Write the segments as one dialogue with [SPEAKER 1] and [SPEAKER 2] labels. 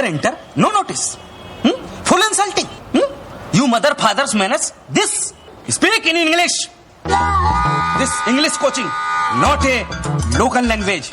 [SPEAKER 1] Enter, enter. No notice. Full insulting. You mother father's manners. This. Speak in English. This English coaching, not a local language.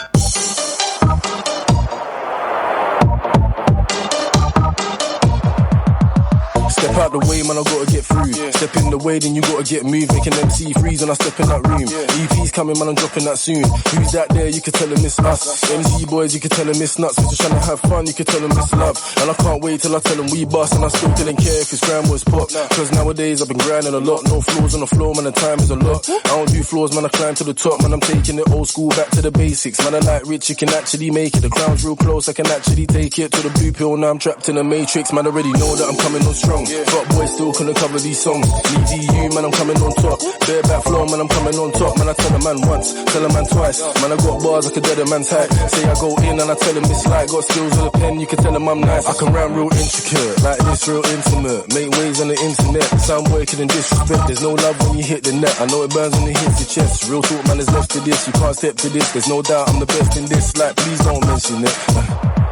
[SPEAKER 2] Step out the way, man, I gotta get through. Step in the way, then you gotta get moved. Making MC freeze when I step in that room. EP's coming, man, I'm dropping that soon. Who's that there? You can tell him it's us. MZ boys, you can tell him it's nuts. We're just trying to have fun, you can tell him it's love. And I can't wait till I tell him we bust. And I still didn't care if it's gram or it's pop. Cause nowadays I've been grinding a lot. No flaws on the floor, man, the time is a lot. I don't do floors, man, I climb to the top. Man, I'm taking it old school back to the basics. Man, I like rich, you can actually make it. The crown's real close, I can actually take it to the blue pill. Now I'm trapped in the matrix. Man, I already know that I'm coming on strong. Fuck boys still couldn't cover these songs. EDU, man, I'm coming on top. Bareback floor, man, I'm coming on top. Man, I tell a man once, tell a man twice. Man, I got bars, I could dead a man's height. Say I go in and I tell him it's like. Got skills with a pen, you can tell him I'm nice. I can rhyme real intricate, like this real intimate. Make waves on the internet, sound wicked and disrespect. There's no love when you hit the net. I know it burns when it hits your chest. Real talk, man, there's left to this. You can't step to this, there's no doubt I'm the best in this. Like, please don't mention it.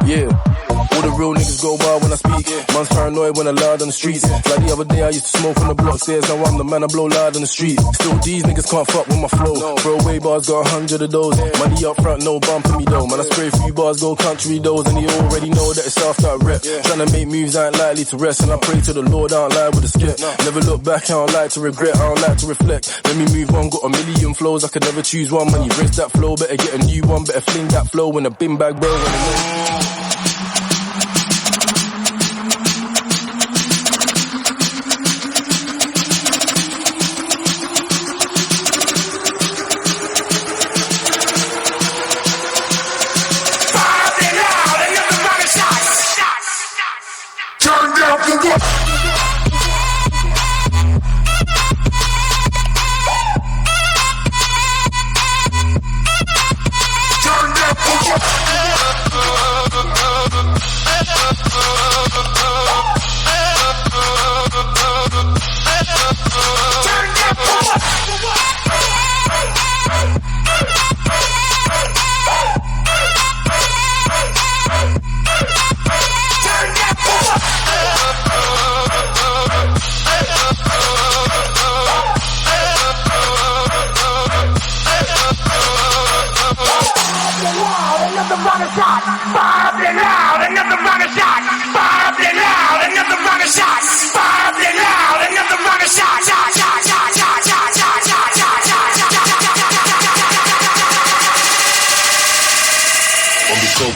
[SPEAKER 2] Yeah. All the real niggas go wild when I speak. Man's paranoid when I loud on the streets. Like the other day I used to smoke on the block stairs. Now I'm the man, I blow loud on the street. Still these niggas can't fuck with my flow. Throw away bars, got 100 of those. Money up front, no bumping me though. Man, I spray 3 bars, go country those. And you already know that it's after I rep. Tryna make moves, I ain't likely to rest. And I pray to the Lord, I don't lie with a skip. Never look back, I don't like to regret, I don't like to reflect. Let me move on, got a million flows, I could never choose one. When you raise that flow, better get a new one. Better fling that flow in a bin bag, bro.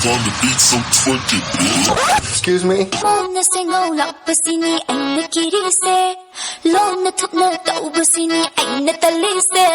[SPEAKER 3] On the beat, so twerk it, bitch.
[SPEAKER 4] Excuse me?
[SPEAKER 5] Mona singaw lakpasini ay nakirise. Lo na tuk na taubasini ay natalise.